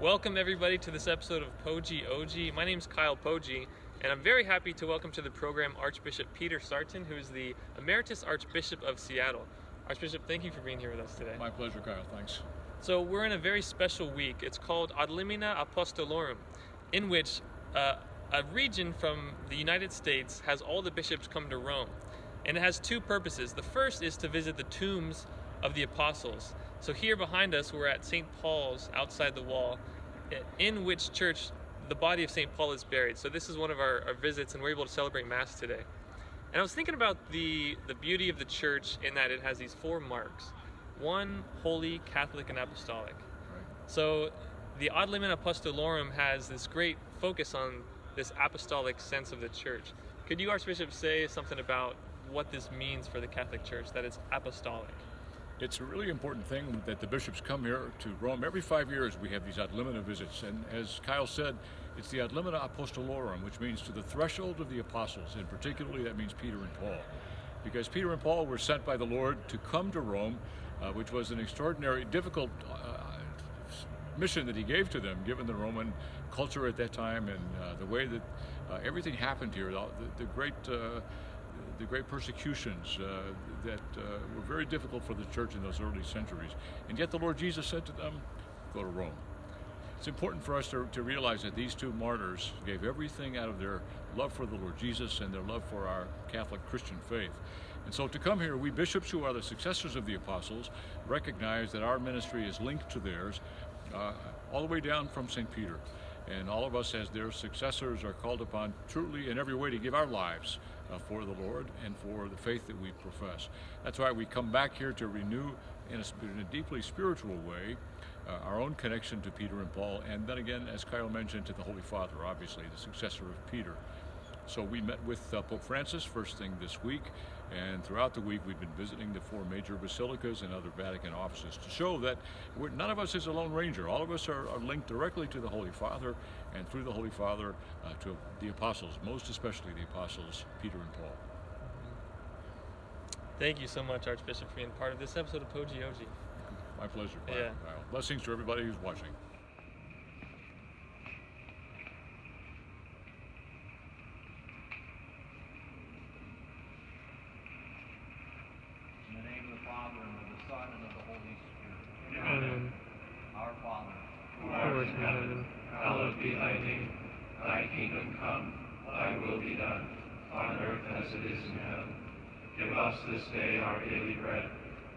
Welcome everybody to this episode of Poje, Oggi. My name is Kyle Poje, and I'm very happy to welcome to the program Archbishop Peter Sarton, who is the Emeritus Archbishop of Seattle. Archbishop, thank you for being here with us today. My pleasure, Kyle. Thanks. So we're in a very special week. It's called Ad Limina Apostolorum, in which a region from the United States has all the bishops come to Rome. And it has two purposes. The first is to visit the tombs of the apostles. So here behind us, we're at St. Paul's outside the wall, in which church the body of St. Paul is buried. So this is one of our visits, and we're able to celebrate Mass today. And I was thinking about the beauty of the church in that it has these four marks. One, holy, Catholic, and apostolic. Right. So the Ad Limina Apostolorum has this great focus on this apostolic sense of the church. Could you, Archbishop, say something about what this means for the Catholic Church, that it's apostolic? It's a really important thing that the bishops come here to Rome. Every 5 years we have these Ad Limina visits, and as Kyle said, it's the Ad Limina Apostolorum, which means to the threshold of the apostles, and particularly that means Peter and Paul. Because Peter and Paul were sent by the Lord to come to Rome, which was an extraordinary, difficult mission that he gave to them, given the Roman culture at that time and the way that everything happened here, the great persecutions that were very difficult for the church in those early centuries. And yet the Lord Jesus said to them, go to Rome. It's important for us to realize that these two martyrs gave everything out of their love for the Lord Jesus and their love for our Catholic Christian faith. And so to come here, we bishops who are the successors of the apostles recognize that our ministry is linked to theirs all the way down from St. Peter. And all of us as their successors are called upon truly in every way to give our lives for the Lord and for the faith that we profess. That's why we come back here to renew in a deeply spiritual way our own connection to Peter and Paul, and then again, as Kyle mentioned, to the Holy Father, obviously, the successor of Peter. So we met with Pope Francis first thing this week, and throughout the week we've been visiting the four major basilicas and other Vatican offices to show that none of us is a lone ranger. All of us are linked directly to the Holy Father, and through the Holy Father to the apostles, most especially the apostles Peter and Paul. Thank you so much, Archbishop, for being part of this episode of Poje, Oggi. My pleasure. Yeah. Blessings to everybody who's watching. In the name of the Father, and of the Son, and of the Holy Spirit. Amen. Our Father, who art in heaven, hallowed be thy name. Thy kingdom come, thy will be done, on earth as it is in heaven. Give us this day our daily bread,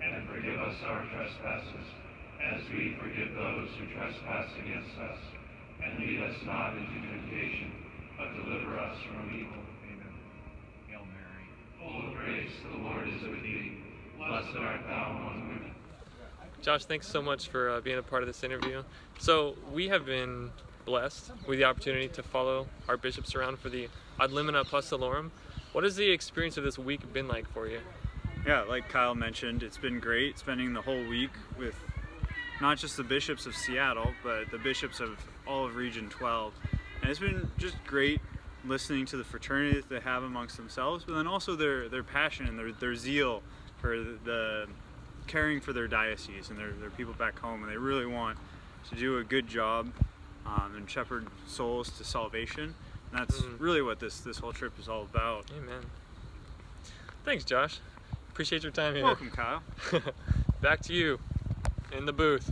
and forgive us our trespasses, as we forgive those who trespass against us. And lead us not into temptation, but deliver us from evil. Amen. Hail Mary, Full of grace, the Lord is with thee. Blessed art thou among women. Josh, thanks so much for being a part of this interview. So we have been blessed with the opportunity to follow our bishops around for the Ad Limina Apostolorum. What has the experience of this week been like for you? Yeah, like Kyle mentioned, it's been great spending the whole week with not just the bishops of Seattle, but the bishops of all of Region 12. And it's been just great listening to the fraternity that they have amongst themselves, but then also their passion and their zeal for the caring for their diocese and their people back home. And they really want to do a good job and shepherd souls to salvation. And that's really what this whole trip is all about. Amen. Thanks, Josh. Appreciate your time here. Welcome, Kyle. Back to you in the booth.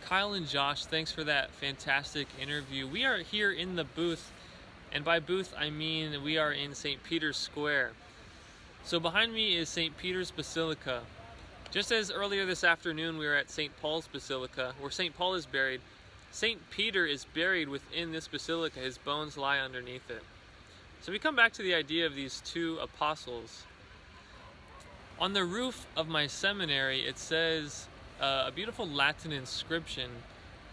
Kyle and Josh, thanks for that fantastic interview. We are here in the booth, and by booth I mean we are in St. Peter's Square. So behind me is St. Peter's Basilica. Just as earlier this afternoon we were at St. Paul's Basilica, where St. Paul is buried, St. Peter is buried within this basilica. His bones lie underneath it. So we come back to the idea of these two apostles. On the roof of my seminary, it says a beautiful Latin inscription,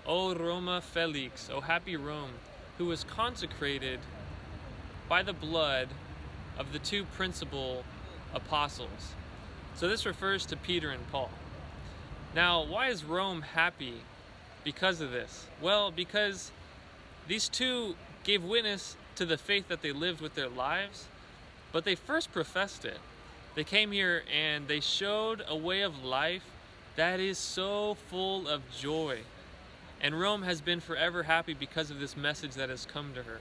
O Roma Felix, O happy Rome, who was consecrated by the blood of the two principal apostles. So this refers to Peter and Paul. Now, why is Rome happy because of this? Well, because these two gave witness to the faith that they lived with their lives, but they first professed it. They came here and they showed a way of life that is so full of joy. And Rome has been forever happy because of this message that has come to her.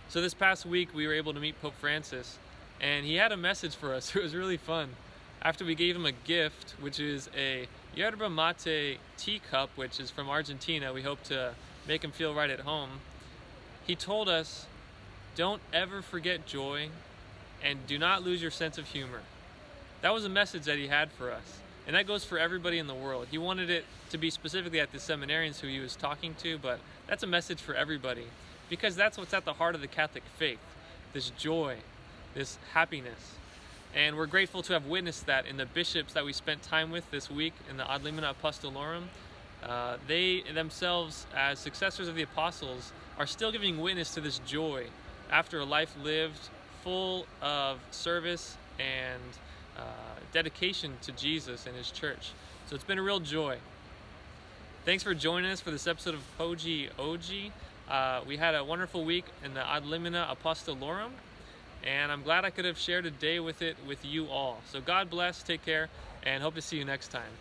So this past week, we were able to meet Pope Francis, and he had a message for us. It was really fun. After we gave him a gift, which is a yerba mate teacup, which is from Argentina, we hope to make him feel right at home. He told us, don't ever forget joy, and do not lose your sense of humor. That was a message that he had for us. And that goes for everybody in the world. He wanted it to be specifically at the seminarians who he was talking to, but that's a message for everybody, because that's what's at the heart of the Catholic faith, this joy, this happiness. And we're grateful to have witnessed that in the bishops that we spent time with this week in the Ad Limina Apostolorum. They themselves, as successors of the apostles, are still giving witness to this joy after a life lived full of service and dedication to Jesus and his church. So it's been a real joy. Thanks for joining us for this episode of Poje, Oggi. We had a wonderful week in the Ad Limina Apostolorum, and I'm glad I could have shared a day with it with you all. So God bless, take care, and hope to see you next time.